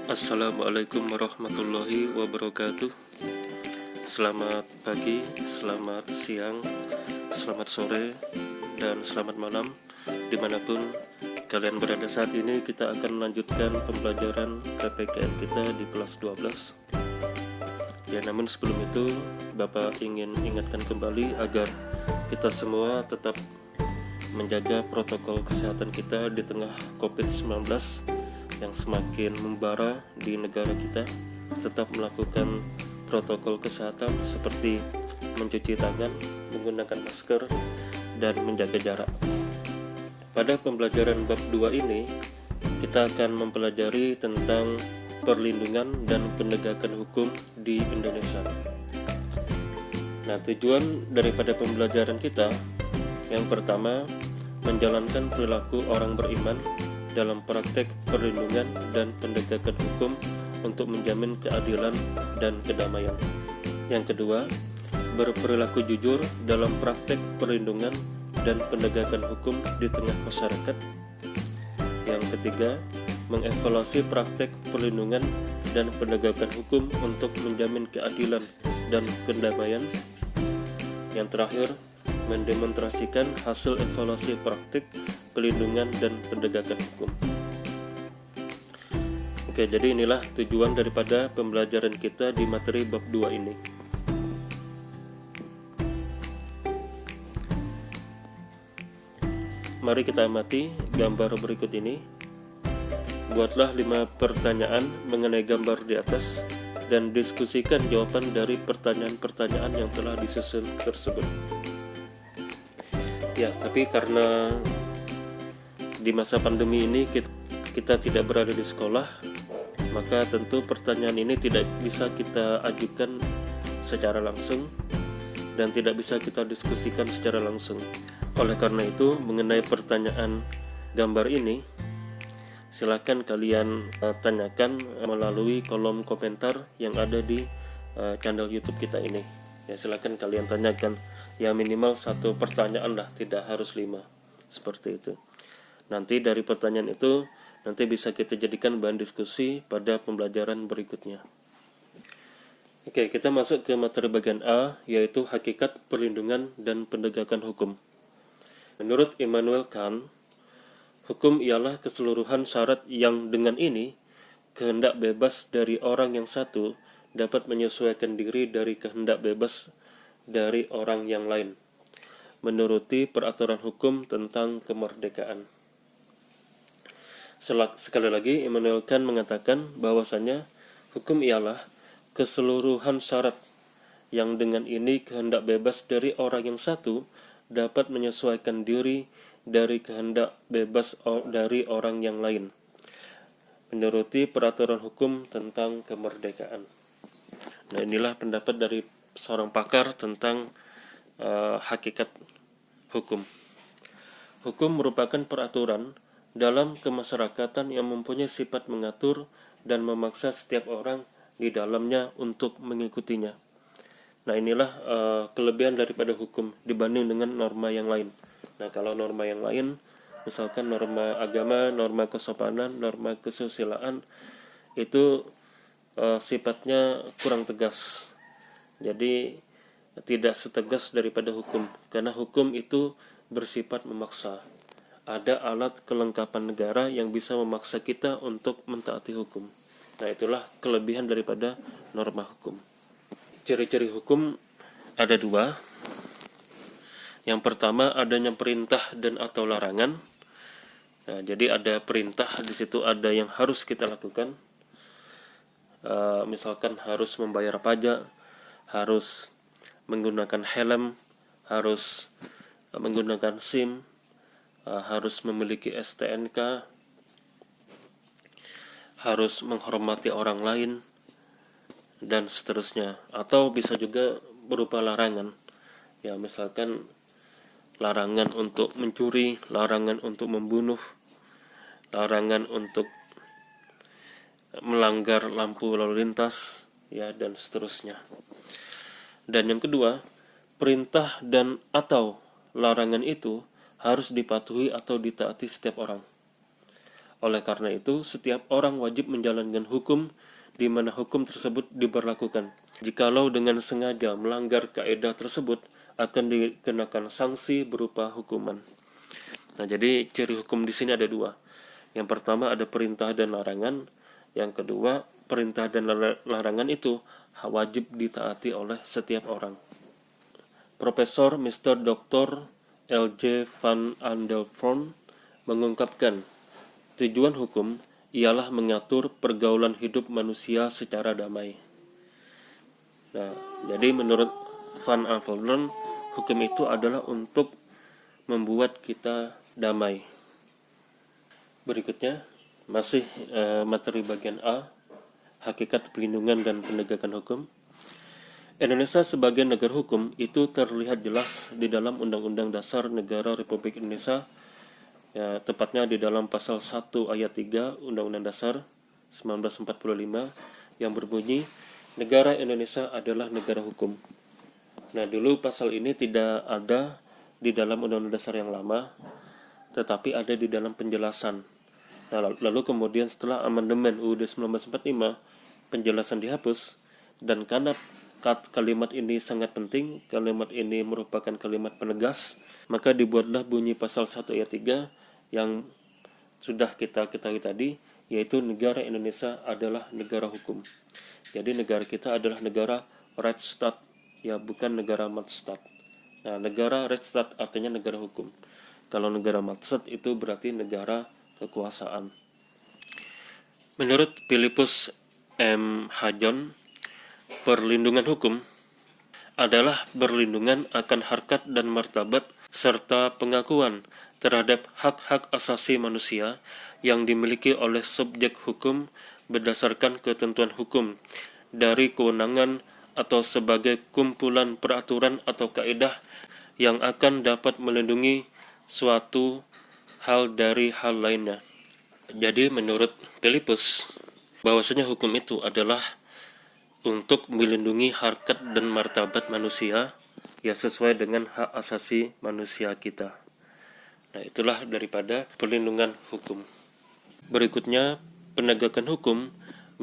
Assalamualaikum warahmatullahi wabarakatuh. Selamat pagi, selamat siang, selamat sore, dan selamat malam dimanapun kalian berada saat ini. Kita akan melanjutkan pembelajaran PPKN kita di kelas 12. Ya, namun sebelum itu Bapak ingin ingatkan kembali agar kita semua tetap menjaga protokol kesehatan kita di tengah COVID-19 yang semakin membara di negara kita. Tetap melakukan protokol kesehatan seperti mencuci tangan, menggunakan masker, dan menjaga jarak. Pada pembelajaran bab 2 ini, kita akan mempelajari tentang perlindungan dan penegakan hukum di Indonesia. Nah, tujuan daripada pembelajaran kita yang pertama, menjalankan perilaku orang beriman dalam praktek perlindungan dan penegakan hukum untuk menjamin keadilan dan kedamaian. Yang kedua, berperilaku jujur dalam praktek perlindungan dan penegakan hukum di tengah masyarakat. Yang ketiga, mengevaluasi praktek perlindungan dan penegakan hukum untuk menjamin keadilan dan kedamaian. Yang terakhir, mendemonstrasikan hasil evaluasi praktik pelindungan dan penegakan hukum. Oke, jadi inilah tujuan daripada pembelajaran kita di materi bab 2 ini. Mari kita amati gambar berikut ini. Buatlah 5 pertanyaan mengenai gambar di atas dan diskusikan jawaban dari pertanyaan-pertanyaan yang telah disusun tersebut. Ya, tapi karena di masa pandemi ini kita tidak berada di sekolah, maka tentu pertanyaan ini tidak bisa kita ajukan secara langsung dan tidak bisa kita diskusikan secara langsung. Oleh karena itu, mengenai pertanyaan gambar ini, silakan kalian tanyakan melalui kolom komentar yang ada di channel YouTube kita ini. Ya, silakan kalian tanyakan, ya minimal 1 pertanyaan lah, tidak harus 5, seperti itu. Nanti dari pertanyaan itu nanti bisa kita jadikan bahan diskusi pada pembelajaran berikutnya. Oke, kita masuk ke materi bagian A, yaitu hakikat perlindungan dan penegakan hukum. Menurut Immanuel Kant, hukum ialah keseluruhan syarat yang dengan ini kehendak bebas dari orang yang satu dapat menyesuaikan diri dari kehendak bebas dari orang yang lain, menuruti peraturan hukum tentang kemerdekaan. Sekali lagi, Immanuel Kant mengatakan bahwasanya hukum ialah keseluruhan syarat yang dengan ini kehendak bebas dari orang yang satu dapat menyesuaikan diri dari kehendak bebas dari orang yang lain, menuruti peraturan hukum tentang kemerdekaan. Nah, inilah pendapat dari seorang pakar tentang hakikat hukum. Hukum merupakan peraturan dalam kemasyarakatan yang mempunyai sifat mengatur dan memaksa setiap orang di dalamnya untuk mengikutinya. Nah, inilah kelebihan daripada hukum dibanding dengan norma yang lain. Nah, kalau norma yang lain, misalkan norma agama, norma kesopanan, norma kesusilaan, itu sifatnya kurang tegas. Jadi tidak setegas daripada hukum, karena hukum itu bersifat memaksa. Ada alat kelengkapan negara yang bisa memaksa kita untuk mentaati hukum. Nah, itulah kelebihan daripada norma hukum. Ciri-ciri hukum ada 2. Yang pertama, adanya perintah dan atau larangan. Nah, jadi ada perintah, di situ ada yang harus kita lakukan. Misalkan harus membayar pajak, harus menggunakan helm, harus menggunakan SIM, harus memiliki STNK, harus menghormati orang lain, dan seterusnya. Atau bisa juga berupa larangan, ya misalkan larangan untuk mencuri, larangan untuk membunuh, larangan untuk melanggar lampu lalu lintas, ya, dan seterusnya. Dan yang kedua, perintah dan atau larangan itu harus dipatuhi atau ditaati setiap orang. Oleh karena itu, setiap orang wajib menjalankan hukum di mana hukum tersebut diberlakukan. Jikalau dengan sengaja melanggar kaidah tersebut, akan dikenakan sanksi berupa hukuman. Nah, jadi ciri hukum di sini ada dua. Yang pertama ada perintah dan larangan. Yang kedua, perintah dan larangan itu wajib ditaati oleh setiap orang. Profesor Mr. Dr. L.J. van Andelvorn mengungkapkan, tujuan hukum ialah mengatur pergaulan hidup manusia secara damai. Nah, jadi menurut Van Andelvorn, hukum itu adalah untuk membuat kita damai. Berikutnya, masih materi bagian A, hakikat pelindungan dan penegakan hukum. Indonesia sebagai negara hukum itu terlihat jelas di dalam Undang-Undang Dasar Negara Republik Indonesia, ya, tepatnya di dalam pasal 1 ayat 3 Undang-Undang Dasar 1945 yang berbunyi, negara Indonesia adalah negara hukum. Nah, dulu pasal ini tidak ada di dalam Undang-Undang Dasar yang lama, tetapi ada di dalam penjelasan. Nah, lalu kemudian setelah amandemen UUD 1945, penjelasan dihapus, dan karena kalimat ini sangat penting, kalimat ini merupakan kalimat penegas, maka dibuatlah bunyi pasal 1 ayat 3 yang sudah kita ketahui tadi, yaitu negara Indonesia adalah negara hukum. Jadi negara kita adalah negara Rechtsstaat, ya, bukan negara Maatstaat. Nah, negara Rechtsstaat artinya negara hukum. Kalau negara Maatstaat itu berarti negara kekuasaan. Menurut Philippus M. Hajon, perlindungan hukum adalah perlindungan akan harkat dan martabat serta pengakuan terhadap hak-hak asasi manusia yang dimiliki oleh subjek hukum berdasarkan ketentuan hukum dari kewenangan atau sebagai kumpulan peraturan atau kaidah yang akan dapat melindungi suatu hal dari hal lainnya. Jadi menurut Philippus, bahwasanya hukum itu adalah untuk melindungi harkat dan martabat manusia, ya, sesuai dengan hak asasi manusia kita. Nah, itulah daripada perlindungan hukum. Berikutnya, penegakan hukum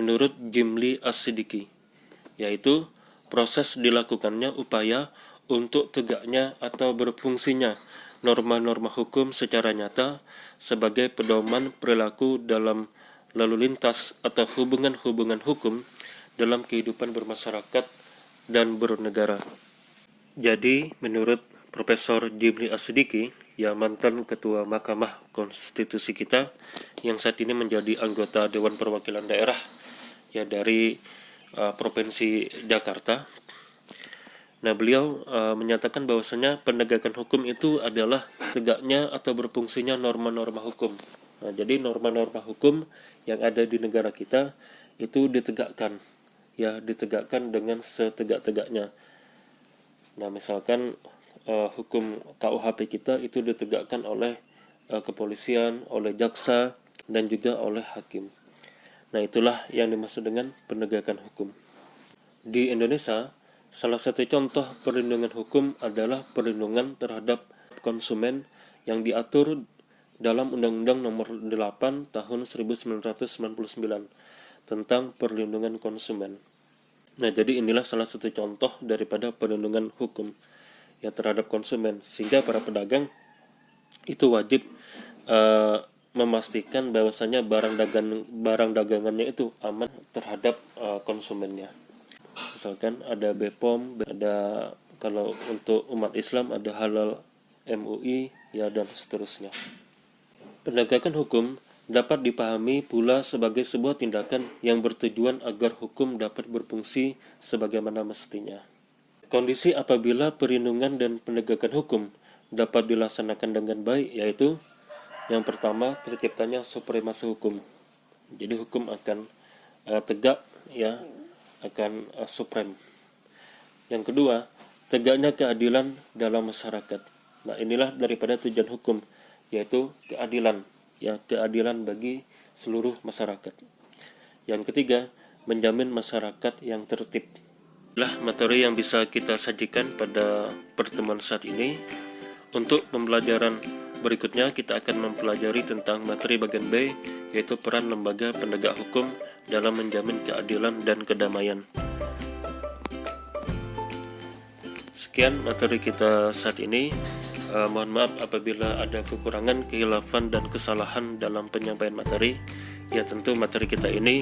menurut Jimli As-Siddiqi, yaitu proses dilakukannya upaya untuk tegaknya atau berfungsinya norma-norma hukum secara nyata sebagai pedoman perilaku dalam lalu lintas atau hubungan-hubungan hukum dalam kehidupan bermasyarakat dan bernegara. Jadi, menurut Profesor Jimli As-Siddiqi, ya, mantan Ketua Mahkamah Konstitusi kita, yang saat ini menjadi anggota Dewan Perwakilan Daerah, ya, dari Provinsi Jakarta. Nah, beliau menyatakan bahwasanya penegakan hukum itu adalah tegaknya atau berfungsinya norma-norma hukum. Nah, jadi norma-norma hukum yang ada di negara kita itu ditegakkan, ya, ditegakkan dengan setegak-tegaknya. Nah, misalkan hukum KUHP kita itu ditegakkan oleh kepolisian, oleh jaksa, dan juga oleh hakim. Nah, itulah yang dimaksud dengan penegakan hukum. Di Indonesia, salah satu contoh perlindungan hukum adalah perlindungan terhadap konsumen yang diatur dalam Undang-Undang Nomor 8 Tahun 1999 tentang perlindungan konsumen. Nah, jadi inilah salah satu contoh daripada perlindungan hukum, ya, terhadap konsumen, sehingga para pedagang itu wajib memastikan bahwasanya barang dagangannya itu aman terhadap konsumennya. Misalkan ada BPOM, ada, kalau untuk umat Islam ada halal MUI, ya, dan seterusnya. Penegakan hukum dapat dipahami pula sebagai sebuah tindakan yang bertujuan agar hukum dapat berfungsi sebagaimana mestinya. Kondisi apabila perlindungan dan penegakan hukum dapat dilaksanakan dengan baik, yaitu yang pertama, terciptanya supremasi hukum. Jadi hukum akan tegak, ya, akan suprem. Yang kedua, tegaknya keadilan dalam masyarakat. Nah, inilah daripada tujuan hukum, yaitu keadilan, ya, keadilan bagi seluruh masyarakat. Yang ketiga, menjamin masyarakat yang tertib. Inilah materi yang bisa kita sajikan pada pertemuan saat ini. Untuk pembelajaran Berikutnya kita akan mempelajari tentang materi bagian B, yaitu peran lembaga penegak hukum dalam menjamin keadilan dan kedamaian. Sekian materi kita saat ini. Mohon maaf apabila ada kekurangan, kehilafan, dan kesalahan dalam penyampaian materi. Ya tentu materi kita ini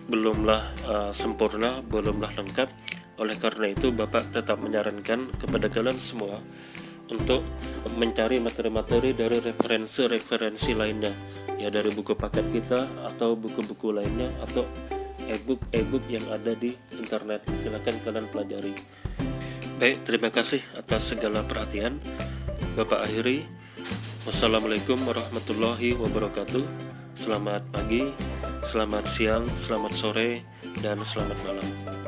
belumlah sempurna, belumlah lengkap. Oleh karena itu Bapak tetap menyarankan kepada kalian semua untuk mencari materi-materi dari referensi-referensi lainnya, ya dari buku paket kita atau buku-buku lainnya atau e-book yang ada di internet. Silakan kalian pelajari. Baik, terima kasih atas segala perhatian. Bapak akhiri. Wassalamualaikum warahmatullahi wabarakatuh. Selamat pagi, selamat siang, selamat sore, dan selamat malam.